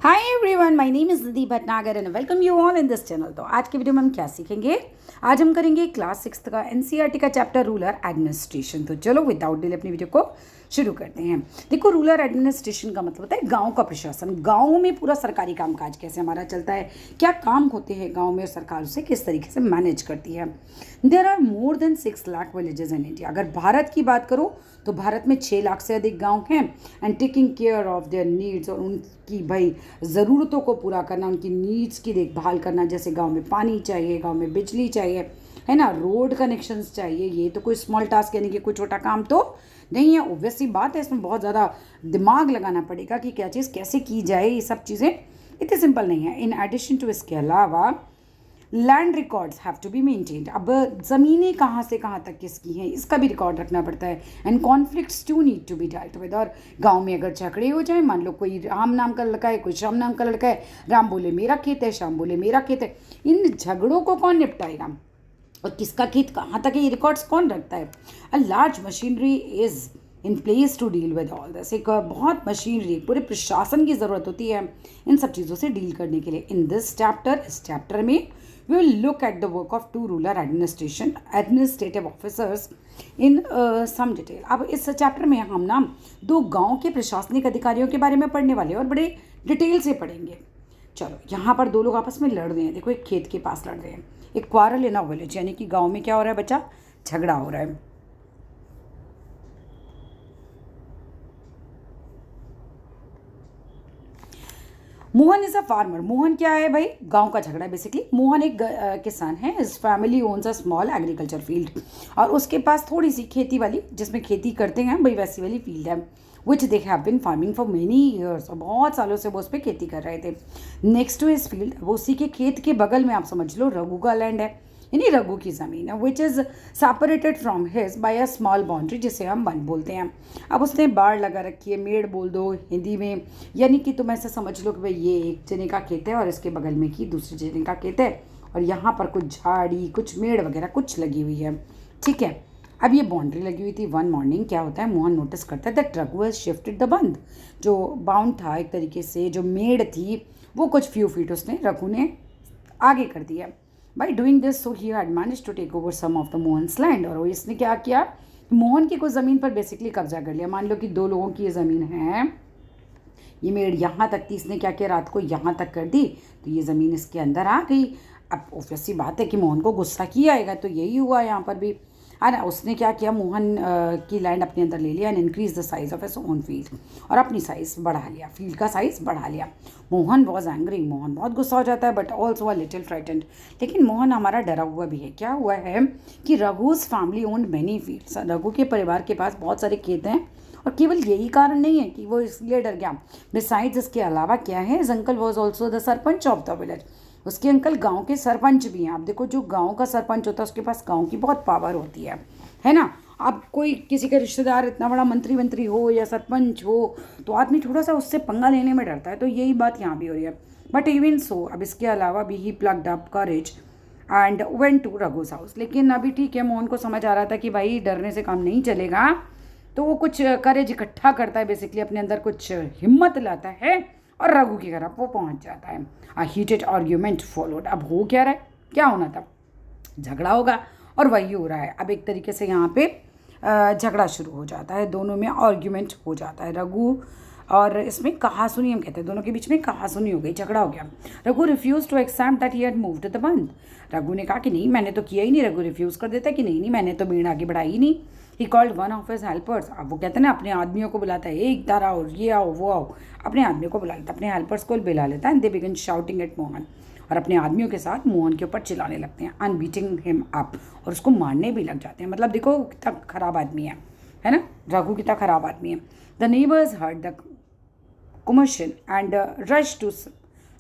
Hi everyone, my name is Nidhi Bhatnagar and welcome you all in this channel. तो आज की video में हम क्या सीखेंगे? आज हम करेंगे क्लास 6 का एनसीईआरटी का चैप्टर रूरल एडमिनिस्ट्रेशन। तो चलो विदाउट डिले अपनी वीडियो को शुरू करते हैं। देखो, रूरल एडमिनिस्ट्रेशन का मतलब होता है गांव का प्रशासन। गांव में पूरा सरकारी कामकाज कैसे हमारा चलता है, क्या काम होते हैं गांव में और सरकार उसे किस तरीके से मैनेज करती है। There are more than 6 lakh villages in India. अगर भारत की बात करो तो भारत में 6 लाख से अधिक गांव हैं। And taking care of their needs, और उनकी भाई ज़रूरतों को पूरा करना, उनकी नीड्स की देखभाल करना। जैसे गांव में पानी चाहिए, गांव में बिजली चाहिए, है ना, रोड कनेक्शंस चाहिए। ये तो कोई स्मॉल टास्क यानी कि कोई छोटा काम तो नहीं है। ऑब्वियसली बात है, इसमें बहुत ज़्यादा दिमाग लगाना पड़ेगा कि क्या चीज़ कैसे की जाए। ये सब चीज़ें इतनी सिंपल नहीं है। इन एडिशन टू, इसके अलावा land records have to be maintained. अब ज़मीनें कहाँ से कहाँ तक किसकी हैं इसका भी रिकॉर्ड रखना पड़ता है। And conflicts to need to be dealt with. और गांव में अगर झगड़े हो जाए, मान लो कोई राम नाम का लड़का है, कोई श्याम नाम का लड़का है, राम बोले मेरा खेत है, श्याम बोले मेरा खेत है, इन झगड़ों को कौन निपटाएगा और किसका खेत कहाँ तक है, ये रिकॉर्ड्स कौन रखता है? A large machinery is in place to deal with all this. एक बहुत मशीनरी, पूरे प्रशासन की ज़रूरत होती है इन सब चीज़ों से डील करने के लिए। इन दिस चैप्टर, इस चैप्टर में we will look at the work of two rural administrative officers in some detail। अब इस चैप्टर में हम ना दो गांव के प्रशासनिक अधिकारियों के बारे में पढ़ने वाले हैं और बड़े डिटेल से पढ़ेंगे। चलो, यहाँ पर दो लोग आपस में लड़ रहे हैं। देखो, एक खेत के पास लड़ रहे हैं, एक क्वारल इन अ विलेज, यानी कि गांव में क्या हो रहा है बच्चा, झगड़ा हो रहा है। Mohan is a farmer. Mohan क्या है भाई? गांव का झगड़ा है बेसिकली। मोहन एक किसान है। इस family owns a small agriculture field, और उसके पास थोड़ी सी खेती वाली, जिसमें खेती करते हैं भाई, वैसी वाली फील्ड है। Which they have been farming for many years, और बहुत सालों से वो उस पर खेती कर रहे थे। नेक्स्ट टू इस फील्ड, वो उसी के खेत के बगल में आप समझ लो रघु का लैंड है, यानी रघु की ज़मीन है। Which is separated from his by a small boundary, जिसे हम वन बोलते हैं। अब उसने बाड़ लगा रखी है, मेड़ बोल दो हिंदी में, यानी कि तुम ऐसे समझ लो कि भाई ये एक जने का खेत है और इसके बगल में की दूसरे जने का खेत है, और यहाँ पर कुछ झाड़ी, कुछ मेड़ वगैरह कुछ लगी हुई है। ठीक है, अब ये बाउंड्री लगी हुई थी। वन मॉर्निंग क्या होता है, मोहन नोटिस करता है that Raghu has shifted the बंद। जो बाउंड था एक तरीके से, जो मेड़ थी वो कुछ फ्यू फीट उसने रघु ने आगे कर दिया। By doing this, so he had managed to take over some of the Mohan's land. और इसने क्या किया, मोहन की कुछ ज़मीन पर बेसिकली कब्जा कर लिया। मान लो कि दो लोगों की ये ज़मीन है, ये मेड़ यहाँ तक थी, इसने क्या किया, रात को यहाँ तक कर दी, तो ये ज़मीन इसके अंदर आ गई। अब ऑब्वियसली बात है कि मोहन को गुस्सा किया आएगा, तो यही हुआ यहाँ पर भी, है ना। उसने क्या किया, मोहन की लैंड अपने अंदर ले लिया and increase the size of S own field, और अपनी साइज बढ़ा लिया, फील्ड का साइज बढ़ा लिया। मोहन वॉज एंग्री, मोहन बहुत गुस्सा हो जाता है, but also a little frightened. लेकिन मोहन हमारा डरा हुआ भी है। क्या हुआ है कि Raghu's family owned many fields. Raghu के परिवार के पास बहुत सारे खेत हैं, और केवल यही कारण नहीं है कि वो इसलिए डर गया। बिसाइड्स, इसके अलावा क्या है, his uncle was also the sarpanch of the village. उसके अंकल गांव के सरपंच भी हैं। आप देखो, जो गांव का सरपंच होता है उसके पास गांव की बहुत पावर होती है ना। अब कोई किसी का रिश्तेदार इतना बड़ा मंत्री हो या सरपंच हो, तो आदमी थोड़ा सा उससे पंगा लेने में डरता है। तो यही बात यहाँ भी हो रही है। बट इवन सो, अब इसके अलावा भी he plucked up courage and went to Raghu's house. लेकिन अभी ठीक है, मोहन को समझ आ रहा था कि भाई डरने से काम नहीं चलेगा, तो वो कुछ करेज इकट्ठा करता है, बेसिकली अपने अंदर कुछ हिम्मत लाता है और रघु की तरफ वो पहुंच जाता है। अ हीटेड आर्ग्यूमेंट फॉलोड। अब हो क्या रहा है, क्या होना था, झगड़ा होगा, और वही हो रहा है। अब एक तरीके से यहाँ पे झगड़ा शुरू हो जाता है, दोनों में आर्ग्यूमेंट हो जाता है। रघु और इसमें कहासुनी हम कहते हैं, दोनों के बीच में कहासुनी हो गई, झगड़ा हो गया। Raghu refuse to accept that he had moved the bund. Raghu ने कहा कि नहीं, मैंने तो किया ही नहीं। रघु रिफ्यूज़ कर देता है कि नहीं, मैंने तो बीड़ आगे बढ़ाई ही नहीं। He called one of his helpers. अब वो कहते हैं ना, अपने आदमियों को बुलाता है, एक तारा और ये आओ वो आओ, अपने आदमियों को बुला लेता, अपने हेल्पर्स को बुला लेता है। And they begin shouting at Mohan, और अपने आदमियों के साथ मोहन के ऊपर चिल्लाने लगते हैं। एंड बीटिंग हिम अप, और उसको मारने भी लग जाते हैं। मतलब देखो कितना खराब आदमी है ना, रघु कितना खराब आदमी है। The neighbours heard the commotion and rushed to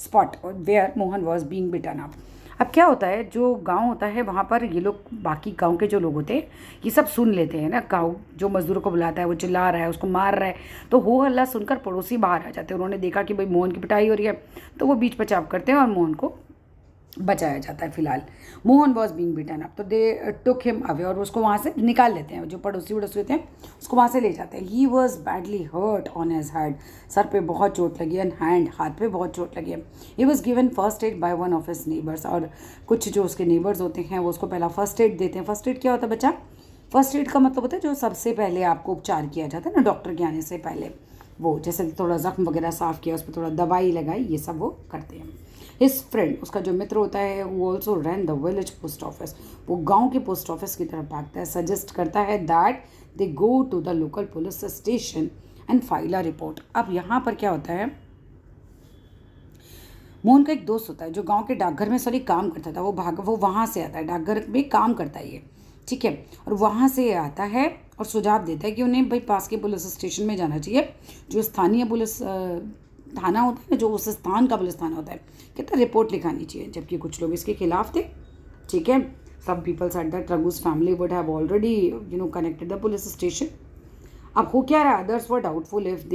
spot where Mohan was being beaten up। अब क्या होता है, जो गांव होता है वहाँ पर ये लोग, बाकी गांव के जो लोग होते हैं, ये सब सुन लेते हैं ना। गांव जो मजदूरों को बुलाता है वो चिल्ला रहा है, उसको मार रहा है, तो हो हल्ला सुनकर पड़ोसी बाहर आ जाते हैं। उन्होंने देखा कि भाई मोहन की पिटाई हो रही है, तो वो बीच बचाव करते हैं और मोहन को बचाया जाता है फिलहाल। Mohan was being beaten up, तो दे टुक हिम अवे, और उसको वहाँ से निकाल लेते हैं, जो पड़ोसी वड़ोसी होते हैं उसको वहाँ से ले जाते हैं। He was badly hurt on his head, सर पे बहुत चोट लगी, एंड हैंड, हाथ पे बहुत चोट लगी है। He was given first aid by one of his neighbours, और कुछ जो उसके नेबर्स होते हैं वो उसको पहला फर्स्ट एड देते हैं। फर्स्ट एड क्या होता है बच्चा? फर्स्ट एड का मतलब होता है जो सबसे पहले आपको उपचार किया जाता है ना डॉक्टर के आने से पहले, वो जैसे थोड़ा ज़ख्म वगैरह साफ़ किया, उस पर थोड़ा दवाई लगाई, ये सब वो करते हैं। हिज फ्रेंड, उसका जो मित्र होता है, वो also run the village post office, वो गांव के पोस्ट ऑफिस की तरफ भागता है, सजेस्ट करता है that they go to the local police station and file a report. अब यहाँ पर क्या होता है, मोहन का एक दोस्त होता है जो गांव के डाकघर में काम करता था, वो वहाँ से आता है, डाकघर में काम करता है ये, ठीक है, और वहाँ से आता है और सुझाव देता है कि उन्हें भाई पास के पुलिस स्टेशन में जाना चाहिए, जो स्थानीय पुलिस थाना होता है ना, जो उस स्थान का पुलिस थाना होता है, कहता रिपोर्ट लिखानी चाहिए, जबकि कुछ लोग इसके खिलाफ थे, ठीक है। सब people said that Raghu's family would have already connected the police station. अब हो क्या रहा, others were doubtful if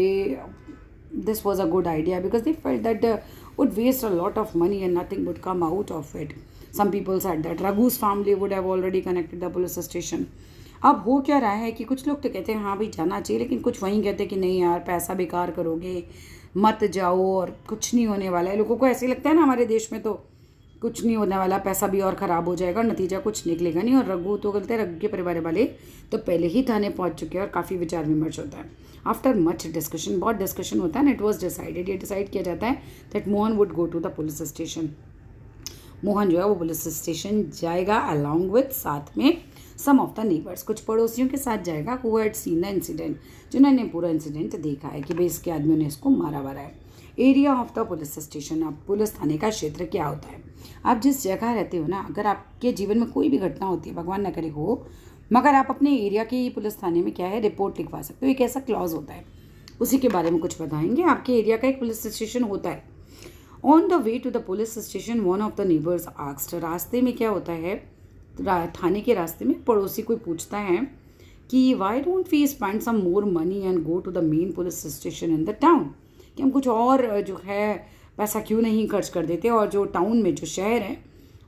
this was a good idea because they felt that would waste a lot of money and nothing would come out of it. Some people said that Raghu's family would have already connected the police station. अब हो क्या रहा है कि कुछ लोग तो कहते हैं हाँ भाई जाना चाहिए, लेकिन कुछ वहीं कहते हैं कि नहीं यार पैसा बेकार करोगे, मत जाओ और कुछ नहीं होने वाला है। लोगों को ऐसे लगता है ना हमारे देश में तो कुछ नहीं होने वाला, पैसा भी और ख़राब हो जाएगा, नतीजा कुछ निकलेगा नहीं। और रघु तो गलते हैं, रघु के परिवार वाले तो पहले ही थाने पहुंच चुके हैं और काफ़ी विचार विमर्श होता है। आफ्टर मच डिस्कशन, बहुत डिस्कशन होता है ना, इट वॉज डिसाइडेड, ये डिसाइड किया जाता है that Mohan would go to the police station. Mohan जो है वो पुलिस स्टेशन जाएगा अलॉन्ग विथ, साथ में सम ऑफ द नेबर्स, कुछ पड़ोसियों के साथ जाएगा, who had seen the incident, जिन्होंने पूरा इंसिडेंट देखा है कि भाई इसके आदमियों ने इसको मारा वारा है। Area of the police station, अब पुलिस थाने का क्षेत्र क्या होता है? आप जिस जगह रहते हो ना, अगर आपके जीवन में कोई भी घटना होती है, भगवान न करे हो, मगर आप अपने एरिया के पुलिस थाने में क्या है रिपोर्ट लिखवा सकते हो, एक ऐसा क्लॉज होता है, उसी के बारे में कुछ बताएंगे। आपके एरिया का एक पुलिस स्टेशन होता है। On the way to the police station one of the neighbours asked, रास्ते में क्या होता है, थाने के रास्ते में पड़ोसी कोई पूछता है कि why don't we spend some more money and go to the main police station in the town, कि हम कुछ और जो है पैसा क्यों नहीं खर्च कर देते और जो टाउन में जो शहर है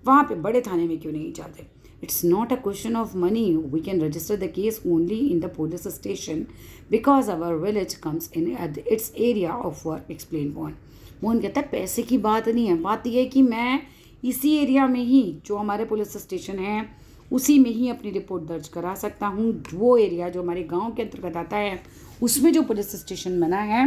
वहाँ पे बड़े थाने में क्यों नहीं जाते। It's not a question of money, we can register the case only in the police station because our village comes in its area of work, explain Mohan. Mohan कहता है पैसे की बात नहीं है, बात यह है कि मैं इसी एरिया में ही जो हमारे पुलिस स्टेशन है उसी में ही अपनी रिपोर्ट दर्ज करा सकता हूँ। वो एरिया जो हमारे गाँव के अंतर्गत आता है उसमें जो पुलिस स्टेशन बना है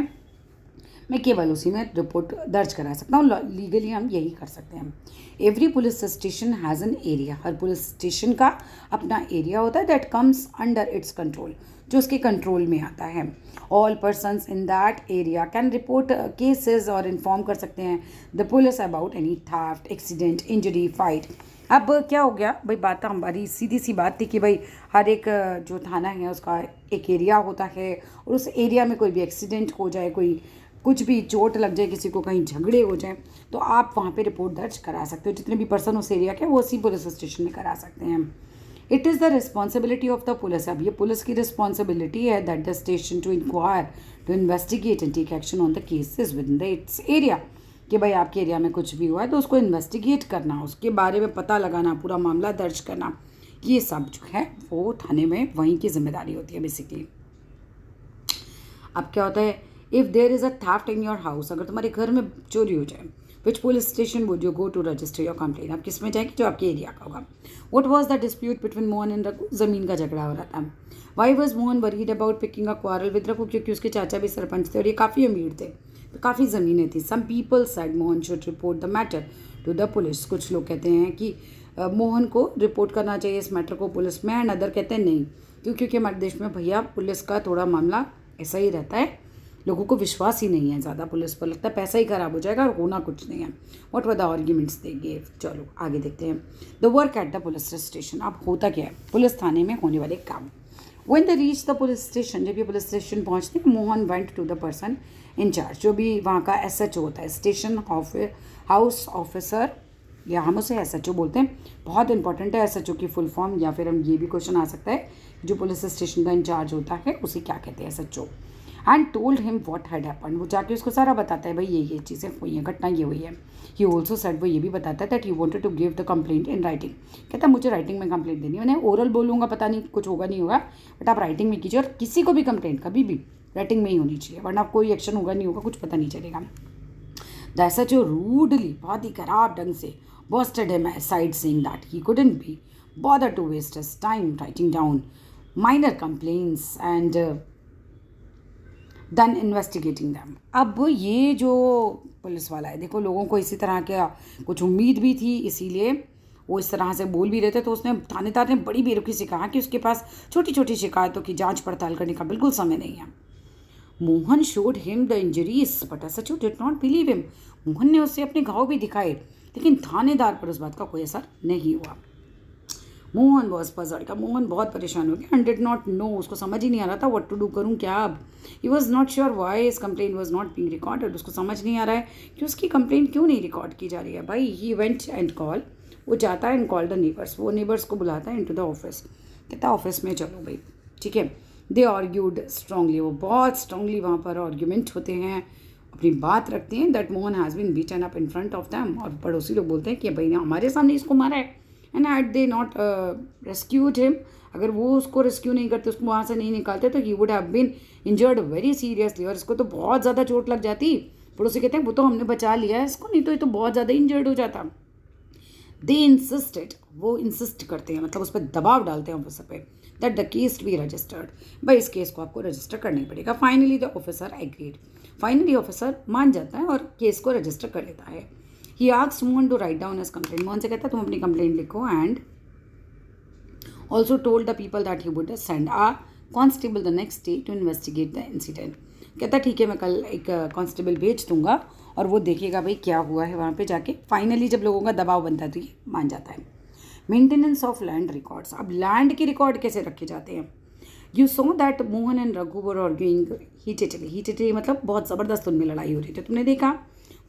मैं केवल उसी में रिपोर्ट दर्ज करा सकता हूँ, लीगली हम यही कर सकते हैं। Every police station has an area, her police station का अपना एरिया होता है, that comes under its control, जो उसके कंट्रोल में आता है। All persons in that area can report cases, और इन्फॉर्म कर सकते हैं the police about any theft, accident, injury, fight. अब क्या हो गया भाई, बात हमारी सीधी सी बात थी कि भाई हर एक जो थाना है उसका एक एरिया होता है, और उस एरिया में कोई भी एक्सीडेंट हो जाए, कोई कुछ भी चोट लग जाए, किसी को कहीं झगड़े हो जाए, तो आप वहाँ पे रिपोर्ट दर्ज करा सकते हो। जितने भी पर्सन उस एरिया के वो उसी पुलिस स्टेशन में करा सकते हैं। It is the responsibility of the police, अब ये पुलिस की रिस्पॉन्सिबिलिटी है that the station to inquire, to investigate and take action on the cases within the its area, कि भाई आपके एरिया में कुछ भी हुआ है तो उसको इन्वेस्टिगेट करना, उसके बारे में पता लगाना, पूरा मामला दर्ज करना, ये सब जो है वो थाने में वहीं की जिम्मेदारी होती है बेसिकली। अब क्या होता है, if there is a theft in your house, अगर तुम्हारे घर में चोरी हो जाए, which police station would you go to register your complaint, आप किस में जाएंगे, जो आपके एरिया का होगा। What was the dispute between Mohan and Raghu, ज़मीन का झगड़ा हो रहा था। Why was Mohan worried about picking a quarrel with Raghu, क्योंकि उसके चाचा भी सरपंच थे और ये काफ़ी अमीर थे, तो काफ़ी ज़मीनें थी। Some people said Mohan should report the matter to the police, कुछ लोग कहते हैं कि मोहन को रिपोर्ट करना चाहिए इस मैटर को पुलिस में, एंड अदर कहते हैं नहीं, क्योंकि हमारे देश में भैया पुलिस का थोड़ा मामला ऐसा ही रहता है, लोगों को विश्वास ही नहीं है ज़्यादा पुलिस पर, लगता है पैसा ही खराब हो जाएगा और होना कुछ नहीं है। What were the arguments they gave, चलो आगे देखते हैं। The work at the police station, अब होता क्या है पुलिस थाने में होने वाले काम। When they reach the police station, जब ये पुलिस स्टेशन पहुँचते हैं, Mohan went to the person in charge, जो भी वहाँ का SHO होता है, स्टेशन हाउस ऑफिसर, या हम उसे SHO बोलते हैं। बहुत इंपॉर्टेंट है SHO की फुल फॉर्म, या फिर हम ये भी क्वेश्चन आ सकता है जो पुलिस स्टेशन का इंचार्ज होता है उसे क्या कहते हैं SHO। And told him what had happened. वो जाके उसको सारा बताता है, भाई ये चीज़ें हुई हैं, घटना ये हुई है। ही ऑल्सो सेड, वो ये भी बताता है that he wanted to give the complaint in writing. कहता है मुझे राइटिंग में कंप्लेंट देनी है, मैंने ओरल बोलूँगा पता नहीं कुछ होगा नहीं होगा, बट आप राइटिंग में कीजिए। और किसी को भी कंप्लेंट कभी भी राइटिंग में ही होनी चाहिए, वरना कोई एक्शन होगा नहीं होगा, कुछ पता नहीं चलेगा। दैट सच रूडली, बहुत ही खराब ढंग से busted him aside, saying that he couldn't be bothered to waste his time writing down minor complaints and then investigating them। अब ये जो पुलिस वाला है, देखो लोगों को इसी तरह का कुछ उम्मीद भी थी, इसीलिए वो इस तरह से बोल भी रहे थे। तो उसने, थानेदार ने बड़ी बेरुखी से कहा कि उसके पास छोटी छोटी शिकायतों की जांच पड़ताल करने का बिल्कुल समय नहीं है। Mohan showed him the injuries but Sachu did not believe him. Mohan ने उससे अपने घाव भी दिखाए, लेकिन थानेदार पर उस बात का कोई असर नहीं हुआ। मोहन वॉज पजल्ड का, मोहन बहुत परेशान हो गया। एंड डिड नॉट नो, उसको समझ ही नहीं आ रहा था व्हाट टू डू, करूँ क्या अब। He was not sure why his complaint was not being recorded. उसको समझ नहीं आ रहा है कि उसकी कंप्लेंट क्यों नहीं रिकॉर्ड की जा रही है। भाई ही वेंट एंड कॉल, वो जाता है एंड कॉल द नेबर्स, वो नेबर्स को बुलाता है इनटू द ऑफिस। कहता ऑफिस में चलो भाई, ठीक है। दे आर्ग्यूड स्ट्रांगली, वो बहुत स्ट्रांगली वहाँ पर आर्ग्यूमेंट होते हैं, अपनी बात रखते हैं। That Mohan has been beaten up in front of them, और पड़ोसी लोग बोलते हैं कि भाई ने हमारे सामने इसको मारा है। And had they not rescued him, अगर वो उसको रेस्क्यू नहीं करते, उसको वहाँ से नहीं निकालते, तो he would have been injured very seriously, और इसको तो बहुत ज़्यादा चोट लग जाती। पड़ोसी कहते हैं वो तो हमने बचा लिया है इसको, नहीं तो ये तो बहुत ज़्यादा इंजर्ड हो जाता। दे इंसिस्टेड, वो इंसिस्ट करते हैं, मतलब उस पर दबाव डालते हैं ऑफिसर पे, that the case be registered, भाई इस केस को आपको रजिस्टर करना ही पड़ेगा। Finally the officer agreed, finally officer मान जाता है और केस को रजिस्टर कर लेता है। He asked Mohan to write down his complaint, Mohan से कहता है तुम अपनी कंप्लेंट लिखो। And also told the people that he would send a constable the next day to investigate the incident. कहता ठीक है मैं कल एक कांस्टेबल भेज दूंगा और वो देखेगा भाई क्या हुआ है वहाँ पे जाके। फाइनली जब लोगों का दबाव बनता है तो ये मान जाता है। मेंटेनेंस ऑफ लैंड रिकॉर्ड्स, अब लैंड के रिकॉर्ड कैसे रखे जाते हैं। You saw that Mohan and Raghu were arguing heatedly, मतलब बहुत ज़बरदस्त उनमें लड़ाई हो रही थी। तुमने देखा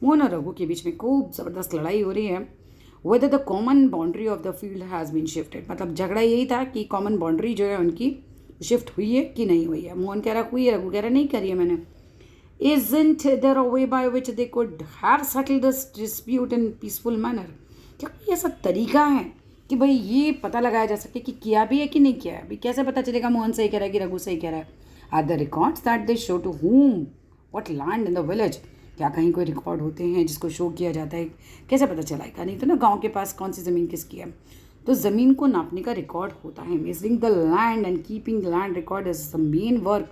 मोहन और रघु के बीच में खूब ज़बरदस्त लड़ाई हो रही है। Whether the common boundary of the field has been shifted, मतलब झगड़ा यही था कि कॉमन बाउंड्री जो है उनकी शिफ्ट हुई है कि नहीं हुई है। मोहन कह रहा हुई है, रघु कह रहा नहीं करी है मैंने। Isn't there a way by which they could have settled this dispute in peaceful manner? क्या कोई ऐसा तरीका है कि भाई ये पता लगाया जा सके कि किया भी है कि नहीं किया है। अभी कैसे पता चलेगा मोहन सही कह रहा है कि रघु सही कह रहा है। Are the records that they show to whom what land in the village, क्या कहीं कोई रिकॉर्ड होते हैं जिसको शो किया जाता है, कैसे पता चलाएगा। नहीं तो ना गाँव के पास कौन सी ज़मीन किसकी है, तो ज़मीन को नापने का रिकॉर्ड होता है। Measuring the land and keeping land record is the main work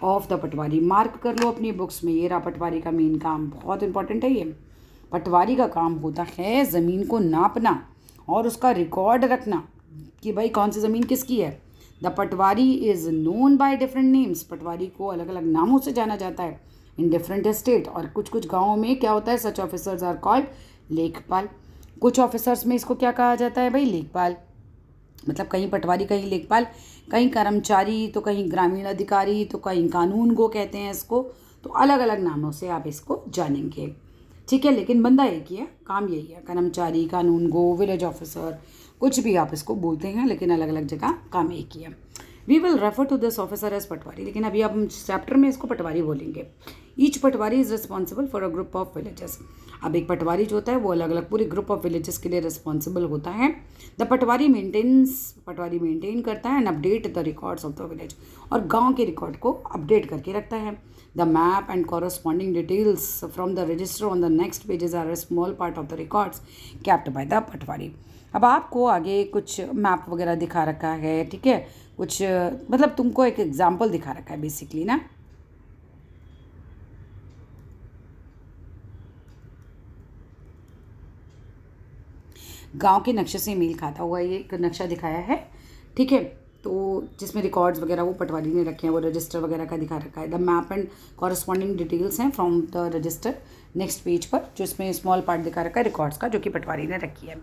of the Patwari. Mark कर लो अपनी बुक्स में, ये रहा पटवारी का मेन काम, बहुत इंपॉर्टेंट है ये। पटवारी का काम होता है ज़मीन को नापना और उसका रिकॉर्ड रखना कि भाई कौन सी ज़मीन किसकी है। The patwari is known by different names, patwari को अलग अलग नामों से जाना जाता है इन डिफरेंट स्टेट। और कुछ कुछ गाँवों में क्या होता है, सच ऑफिसर्स आर कॉल्ड लेखपाल। कुछ ऑफिसर्स में इसको क्या कहा जाता है भाई, लेखपाल। मतलब कहीं पटवारी, कहीं लेखपाल, कहीं कर्मचारी, तो कहीं ग्रामीण अधिकारी, तो कहीं कानून गो कहते हैं इसको। तो अलग अलग नामों से आप इसको जानेंगे, ठीक है। लेकिन बंदा एक ही है, काम यही है, कर्मचारी, कानून गो, विलेज ऑफिसर, कुछ भी आप इसको बोलते हैं, लेकिन अलग अलग जगह काम एक ही है। We will refer to this officer as patwari, लेकिन अभी हम चैप्टर में इसको पटवारी बोलेंगे। Each patwari is responsible for a group of villages. अब एक पटवारी जो होता है वो अलग अलग पूरे ग्रुप ऑफ विलेजेस के लिए रिस्पॉन्सिबल होता है। द पटवारी मेंटेन करता है and update the records of the village, और गांव के रिकॉर्ड को अपडेट करके रखता है। The map and corresponding details from the register on the next pages are a small part of the records kept by the patwari. अब आपको आगे कुछ मैप वगैरह दिखा रखा है, ठीक है, कुछ मतलब तुमको एक एग्जाम्पल दिखा रखा है बेसिकली ना। गांव के नक्शे से मेल खाता हुआ ये एक नक्शा दिखाया है, ठीक है। तो जिसमें रिकॉर्ड्स वगैरह वो पटवारी ने रखे हैं, वो रजिस्टर वगैरह का दिखा रखा है। The map and corresponding details हैं from the register next page पर, जो इसमें स्मॉल पार्ट दिखा रखा है रिकॉर्ड्स का, जो कि पटवारी ने रखी है।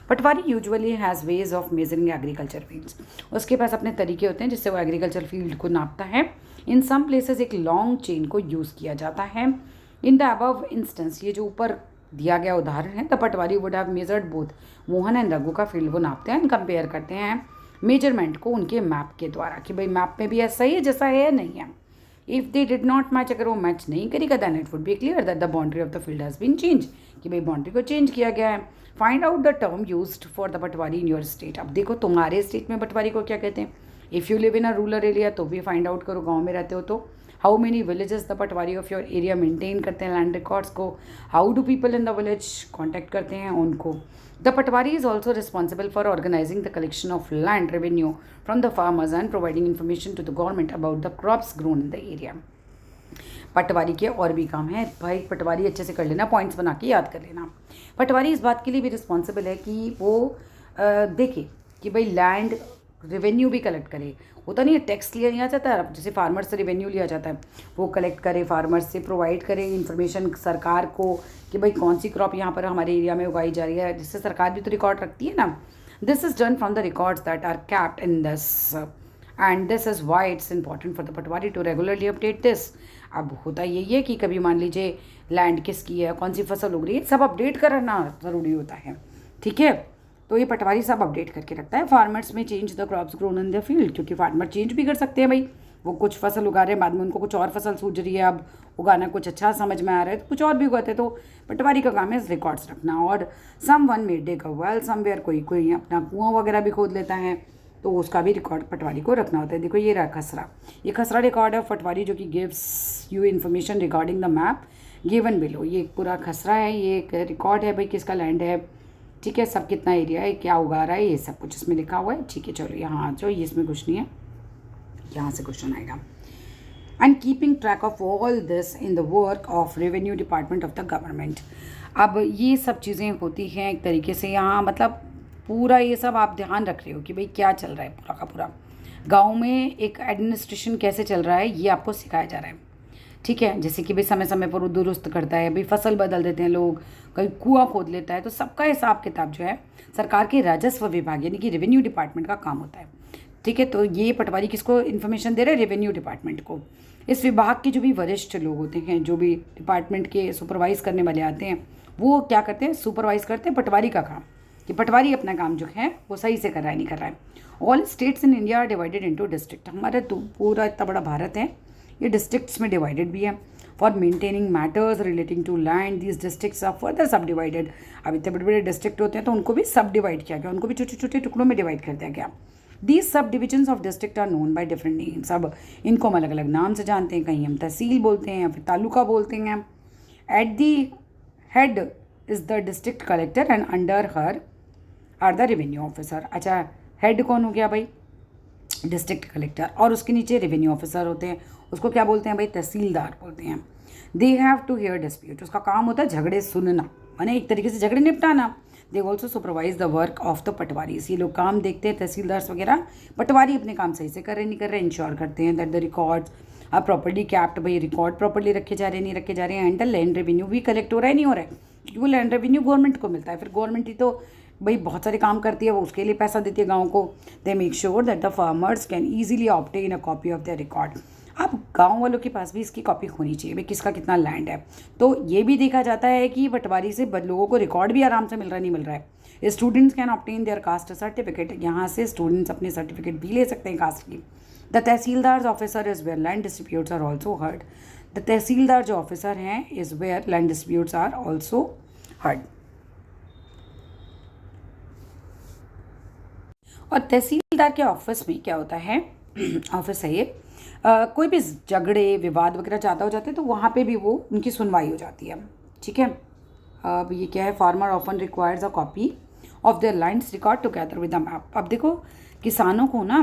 Patwari usually has ways of measuring agriculture fields, उसके पास अपने तरीके होते हैं जिससे वो एग्रीकल्चर फील्ड को नापता है। इन सम प्लेसेस एक लॉन्ग चेन को यूज़ किया जाता है। इन द अबव इंस्टेंस, ये जो ऊपर दिया गया उदाहरण है, the Patwari would have measured both Mohan and Raghu का फील्ड वो नापते हैं, कंपेयर करते हैं मेजरमेंट को उनके मैप के द्वारा कि भाई मैप में भी ऐसा ही है जैसा है या नहीं है। If they did not match, अगर वो मैच नहीं करेगा then it would be clear that the boundary of the field has been change, कि भाई बाउंड्री को चेंज किया गया है। Find out the term used for the patwari in your state. अब देखो तुम्हारे स्टेट में पटवारी को क्या कहते हैं। If you live in a rural area तो भी फाइंड आउट करो, गाँव में रहते हो तो। How many villages the patwari of your area maintain करते हैं लैंड रिकॉर्ड्स को। How do people in the village contact करते हैं उनको। The patwari is also responsible for organizing the collection of land revenue from the farmers and providing information to the government about the crops grown in the area. Patwari के और भी काम है भाई, पटवारी अच्छे से कर लेना, पॉइंट्स बना के याद कर लेना। पटवारी इस बात के लिए भी रिस्पॉन्सिबल है कि वो देखे कि भाई लैंड रेवेन्यू भी कलेक्ट करे। होता नहीं है टैक्स लिया जाता है, जैसे फार्मर से रेवेन्यू लिया जाता है, वो कलेक्ट करे, फार्मर्स से प्रोवाइड करे इन्फॉर्मेशन सरकार को कि भाई कौन सी क्रॉप यहाँ पर हमारे एरिया में उगाई जा रही है, जिससे सरकार भी तो रिकॉर्ड रखती है ना। This is done from the records that are kept in this and this is why it's important for the patwari to regularly update this. अब होता यही है कि कभी मान लीजिए लैंड किसकी है, कौन सी फसल उग रही है, सब अपडेट करना ज़रूरी होता है, ठीक है। तो ये पटवारी सब अपडेट करके रखता है। फार्मर्स में change the crops grown in the field, क्योंकि फार्मर चेंज भी कर सकते हैं भाई, वो कुछ फसल उगा रहे हैं, बाद में उनको कुछ और फसल सूझ रही है, अब उगाना कुछ अच्छा समझ में आ रहा है तो कुछ और भी उगाते हैं। तो पटवारी का काम है रिकॉर्ड्स रखना। और someone may dig a well somewhere, कोई अपना कुआं वगैरह भी खोद लेता है तो उसका भी रिकॉर्ड पटवारी को रखना होता है। देखो ये रहा खसरा, ये खसरा रिकॉर्ड है पटवारी जो कि gives you information regarding the map given below. ये पूरा खसरा है, ये एक रिकॉर्ड है भाई किसका लैंड है, ठीक है, सब कितना एरिया है, क्या उगा रहा है, ये सब कुछ इसमें लिखा हुआ है, ठीक है। चलो यहाँ आ जाओ, ये इसमें कुछ नहीं है, यहाँ से क्वेश्चन आएगा। And keeping track of all this in the work of revenue department of the government. अब ये सब चीज़ें होती हैं एक तरीके से यहाँ, मतलब पूरा ये सब आप ध्यान रख रहे हो कि भाई क्या चल रहा है पूरा का पूरा गाँव में, एक एडमिनिस्ट्रेशन कैसे चल रहा है ये आपको सिखाया जा रहा है, ठीक है। जैसे कि भाई समय समय पर वो दुरुस्त करता है, भाई फसल बदल देते हैं लोग, कहीं कुआं खोद लेता है, तो सबका हिसाब किताब जो है सरकार के राजस्व विभाग यानी कि रेवेन्यू डिपार्टमेंट का काम होता है, ठीक है। तो ये पटवारी किसको इन्फॉर्मेशन दे रहे हैं, रेवेन्यू डिपार्टमेंट को। इस विभाग के जो भी वरिष्ठ लोग होते हैं, जो भी डिपार्टमेंट के सुपरवाइज करने वाले आते हैं, वो क्या करते हैं, सुपरवाइज करते हैं पटवारी का काम, कि पटवारी अपना काम जो है वो सही से कर रहा है नहीं कर रहा है। All states in India are divided into district. हमारा तो पूरा इतना बड़ा भारत है, ये डिस्ट्रिक्ट्स में डिवाइडेड भी है। For maintaining matters relating to land these districts are further subdivided. अब इतने बड़े बड़े डिस्ट्रिक्ट होते हैं तो उनको भी सब डिवाइड किया गया, उनको भी छोटे छोटे टुकड़ों में डिवाइड कर दिया गया। These subdivisions of district are known by different names. अब इनको हम अलग अलग नाम से जानते हैं, कहीं हम तहसील बोलते हैं या फिर तालुका बोलते हैं। At the head is the district collector and under her are the revenue officer. अच्छा, हेड कौन हो गया भाई, डिस्ट्रिक्ट कलेक्टर, और उसके नीचे रेवेन्यू ऑफिसर होते हैं, उसको क्या बोलते हैं भाई, तहसीलदार बोलते हैं। They have to hear dispute, उसका काम होता है झगड़े सुनना, माने एक तरीके से झगड़े निपटाना। They also supervise the work of the patwaris, ये लोग काम देखते हैं तहसीलदार वगैरह, पटवारी अपने काम सही से कर रहे नहीं कर रहे, इंश्योर करते हैं that the records are properly kept, भाई रिकॉर्ड प्रॉपर्ली रखे जा रहे हैं नहीं रखे जा रहे हैं, एंड द लैंड रेवेन्यू भी कलेक्ट हो रहा है नहीं हो रहा है, क्योंकि वो लैंड रेवेन्यू गवर्नमेंट को मिलता है, फिर गवर्नमेंट ही तो भाई बहुत सारे काम करती है, वो उसके लिए पैसा देती है गाँव को। They make sure that the farmers can easily obtain a copy of the record. अब गांव वालों के पास भी इसकी कॉपी होनी चाहिए भाई, किसका कितना लैंड है। तो ये भी देखा जाता है कि पटवारी से लोगों को रिकॉर्ड भी आराम से मिल रहा है नहीं मिल रहा है। Students can obtain their caste certificate, यहाँ से स्टूडेंट्स अपने सर्टिफिकेट भी ले सकते हैं कास्ट की। The tehsildar officer is where land disputes are also heard. The tehsildar जो ऑफिसर हैं is where land disputes are also heard. और तहसीलदार के ऑफिस में क्या होता है, ऑफिस है ये, कोई भी झगड़े विवाद वगैरह ज़्यादा हो जाते हैं तो वहाँ पे भी वो उनकी सुनवाई हो जाती है, ठीक है। अब ये क्या है, farmer often requires a copy of their lands record together with the map. अब देखो किसानों को ना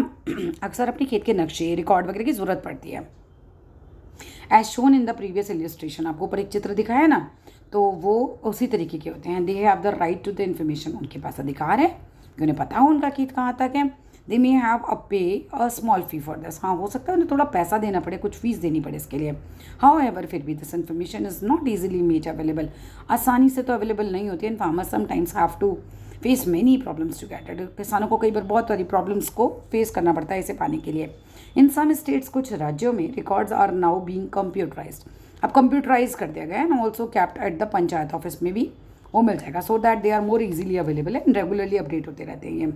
अक्सर अपने खेत के नक्शे रिकॉर्ड वगैरह की ज़रूरत पड़ती है। As shown in the previous illustration, आपको ऊपर एक चित्र दिखाया है ना, तो वो उसी तरीके के होते हैं। They have the right to the information, उनके पास अधिकार है कि उन्हें पता हो उनका खेत कहाँ तक है। दे मे हैव अ पे a small fee for this, हाँ हो सकता है उन्हें थोड़ा पैसा देना पड़े, कुछ फीस देनी पड़े इसके लिए। हाउ एवर फिर भी this information is not easily made available, आसानी से तो अवेलेबल नहीं होती है। And farmers sometimes have to face many problems to get it, किसानों को कई बार बहुत सारी प्रॉब्लम्स को फेस करना पड़ता है इसे पाने के लिए। इन सम स्टेट्स, कुछ राज्यों में records are now being computerised, अब कंप्यूटराइज कर दिया गया है and also kept at the panchayat office में भी वो मिल जाएगा, so that they are more easily available and regularly update होते रहते हैं ये।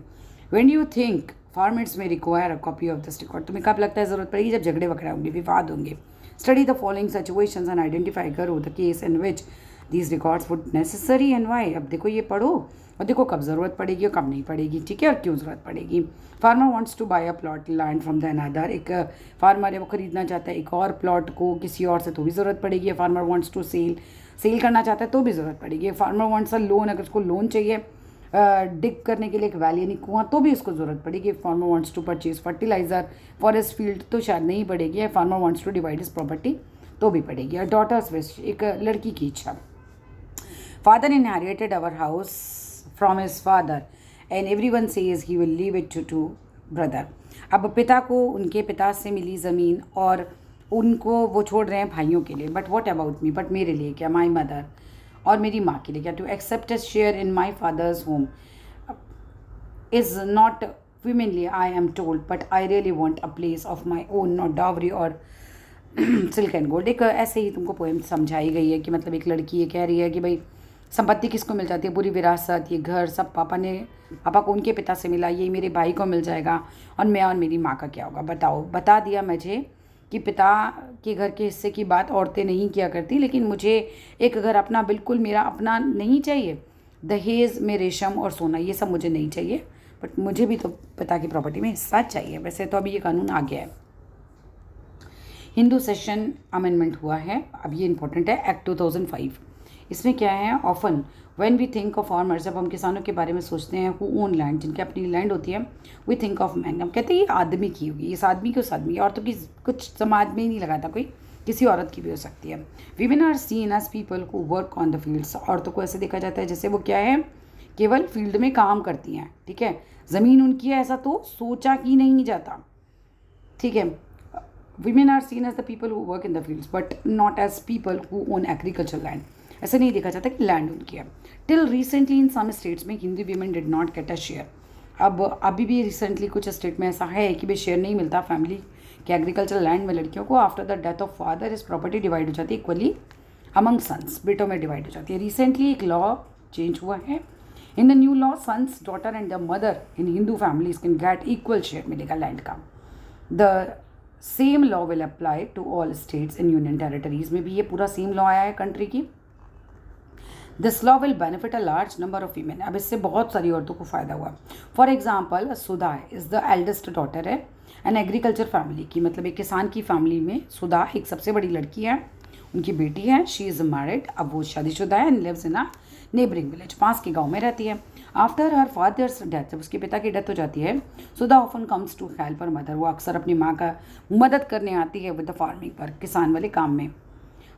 When you think farmers may require a copy of this record, तुम्हें कब लगता है ज़रूरत पड़ेगी, जब झगड़े वगैरह होंगे, विवाद होंगे, study the following situations and identify करो the case in which these records would necessary and why. अब देखो ये पढ़ो और देखो कब ज़रूरत पड़ेगी और कब नहीं पड़ेगी, ठीक है, और क्यों ज़रूरत पड़ेगी। Farmer wants to buy a plot land from the another, एक फार्मर है वो खरीदना चाहता है एक और प्लॉट को किसी और से, तो भी ज़रूरत पड़ेगी। फार्मर वांट्स टू सेल करना चाहता है तो भी ज़रूरत पड़ेगी। फार्मर वांट्स अ लोन, अगर उसको लोन चाहिए डिग करने के लिए एक वैली यानी कुआं, तो भी उसको ज़रूरत पड़ेगी। Farmer wants to purchase fertiliser for his field, तो शायद नहीं पड़ेगी। Farmer wants to divide his property, तो भी पड़ेगी। और डॉटर्स विश, एक लड़की की इच्छा। Father inherited our house from his father and everyone says he will leave it to brother. अब पिता को उनके पिता से मिली ज़मीन और उनको वो छोड़ रहे हैं भाइयों के लिए। But what about me, but मेरे लिए क्या, माई मदर और मेरी माँ के लिए क्या, to accept a share in my father's home is not womanly I am told, but I really want a place of my own, not dowry और सिल्क एंड गोल्ड। एक ऐसे ही तुमको पोएम समझाई गई है कि मतलब एक लड़की ये कह रही है कि भाई संपत्ति किसको मिल जाती है, पूरी विरासत, ये घर सब पापा को उनके पिता से मिला, ये मेरे भाई को मिल जाएगा और मैं और मेरी माँ का क्या होगा। बताओ, बता दिया मुझे कि पिता के घर के हिस्से की बात औरतें नहीं किया करती, लेकिन मुझे एक घर अपना, बिल्कुल मेरा अपना नहीं चाहिए। दहेज में रेशम और सोना ये सब मुझे नहीं चाहिए, बट मुझे भी तो पिता की प्रॉपर्टी में हिस्सा चाहिए। वैसे तो अभी ये कानून आ गया है। हिंदू सेशन अमेंडमेंट हुआ है, अब ये इंपॉर्टेंट है, एक्ट 2005। इसमें क्या है, often when we think of farmers, जब हम किसानों के बारे में सोचते हैं, हु ओन लैंड, जिनकी अपनी लैंड होती है, वी थिंक ऑफ मैन। हम कहते हैं ये आदमी की होगी, इस आदमी की उस आदमी, और तो कुछ समाज में ही नहीं लगाता कोई, किसी औरत की भी हो सकती है। Women are seen as people who work on the fields, औरतों को ऐसे देखा जाता है जैसे वो क्या है, केवल फील्ड में काम करती हैं, ठीक है, ज़मीन उनकी है ऐसा तो सोचा ही नहीं जाता, ठीक है। Women are seen as the people who work in the fields, but not as people who own agricultural land. ऐसे नहीं देखा जाता कि लैंड उनकी है। Till recently in some states में Hindu women did not get a share. अब अभी भी रिसेंटली कुछ स्टेट में ऐसा है कि भाई शेयर नहीं मिलता फैमिली के एग्रीकल्चरल लैंड में लड़कियों को। After the death of father इस प्रॉपर्टी डिवाइड हो जाती है इक्वली अमंग सन्स, बेटों में डिवाइड हो जाती है। रिसेंटली एक लॉ चेंज हुआ है। In the new law sons, daughter and the mother in Hindu families can get equal share मिलेगा लैंड का। The same law will apply to all states in union territories में भी ये पूरा सेम लॉ आया है कंट्री की। This law will benefit a large number of women. अब इससे बहुत सारी औरतों को फ़ायदा हुआ। For example Sudha is the eldest daughter है एन एग्रीकल्चर फैमिली की, मतलब एक किसान की फैमिली में सुधा एक सबसे बड़ी लड़की है, उनकी बेटी है, शी इज़ मैरिड, अब वो शादीशुदा है, and lives in a neighbouring village, पास के गाँव में रहती है। आफ्टर हर फादर्स डेथ, जब उसके पिता की डेथ हो जाती है, Sudha often comes to help her mother, वो अक्सर अपनी माँ का मदद करने आती है विद द फार्मिंग पर, किसान वाले काम में।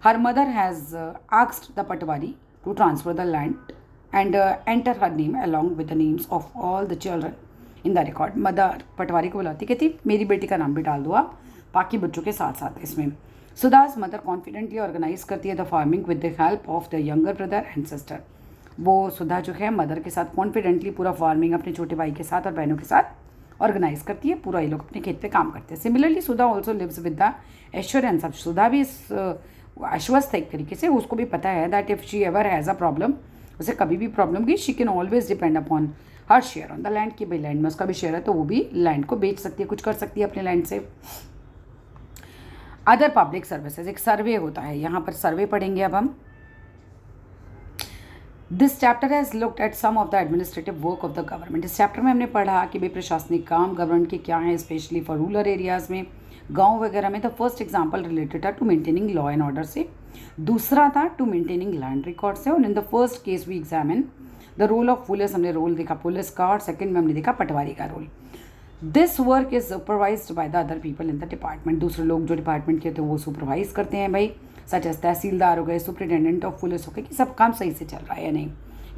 Her mother has asked the patwari to transfer the land and enter her name along with the names of all the children in the record. Mother patwari को बुलाती, कहती मेरी बेटी का नाम भी डाल दो आप बाकी बच्चों के साथ साथ इसमें। सुधास मदर कॉन्फिडेंटली ऑर्गेनाइज करती है the farming with the help of the younger brother and sister. वो सुधा जो है मदर के साथ कॉन्फिडेंटली पूरा फार्मिंग अपने छोटे भाई के साथ और बहनों के साथ ऑर्गेनाइज करती है, पूरा ये लोग अपने खेत पे काम करते हैं। Similarly Sudha also lives with the assurance, अब सुधा भी इस आश्वस्त है एक तरीके से, उसको भी पता है that if she ever has a problem, उसे कभी भी प्रॉब्लम की, she can always depend upon her share on the land, कि भाई लैंड में उसका भी शेयर है तो वो भी लैंड को बेच सकती है, कुछ कर सकती है अपने लैंड से। अदर पब्लिक सर्विसेज, एक सर्वे होता है, यहाँ पर सर्वे पढ़ेंगे अब हम। This chapter has looked at some of the administrative work of the government. इस चैप्टर में हमने पढ़ा कि भाई प्रशासनिक काम गवर्नमेंट के क्या हैं, स्पेशली फॉर रूरल एरियाज़ में, गांव वगैरह में। द फर्स्ट एग्जांपल रिलेटेड था to maintaining law and order से, दूसरा था टू मेंटेनिंग लैंड रिकॉर्ड से। और in the first case we examine the role of police, हमने रोल देखा पुलिस का, और सेकंड में हमने देखा पटवारी का role. This work is supervised by the other people in the department, दूसरे लोग जो डिपार्टमेंट के होते हैं वो सुपरवाइज करते हैं भाई, सच एज तहसीलदार हो गए, सुपरिटेंडेंट ऑफ पुलिस हो गए, कि सब काम सही से चल रहा है या नहीं।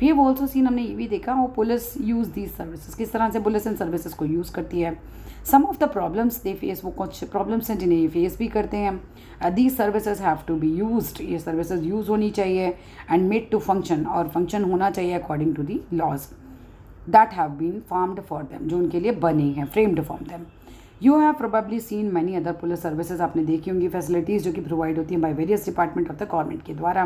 वी हैव ऑल्सो सीन, हमने ये भी देखा वो पुलिस यूज़ दीज सर्विसेज, किस तरह से पुलिस इन सर्विसेज को यूज़ करती है। Some of the problems they face, वो कुछ प्रॉब्लम्स हैं जिन्हें ये फेस भी करते हैं। These services have to be used, ये सर्विसेज यूज़ होनी चाहिए, एंड मेड टू फंक्शन, और फंक्शन होना चाहिए according to the laws that have been formed for them, जो उनके लिए बने हैं, framed for them. You have probably seen many other police services, आपने देखी होंगी फैसिलिटीज़ जो कि प्रोवाइड होती हैं by various department of the government के द्वारा।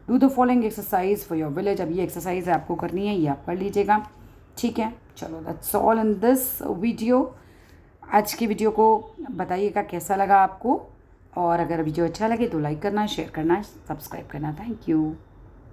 Do the following exercise for your village, अब ये एक्सरसाइज आपको करनी है, ये आप कर लीजिएगा, ठीक है। चलो that's all in this video. आज की वीडियो को बताइएगा कैसा लगा आपको, और अगर वीडियो अच्छा लगे तो लाइक करना, शेयर करना, सब्सक्राइब करना। Thank you.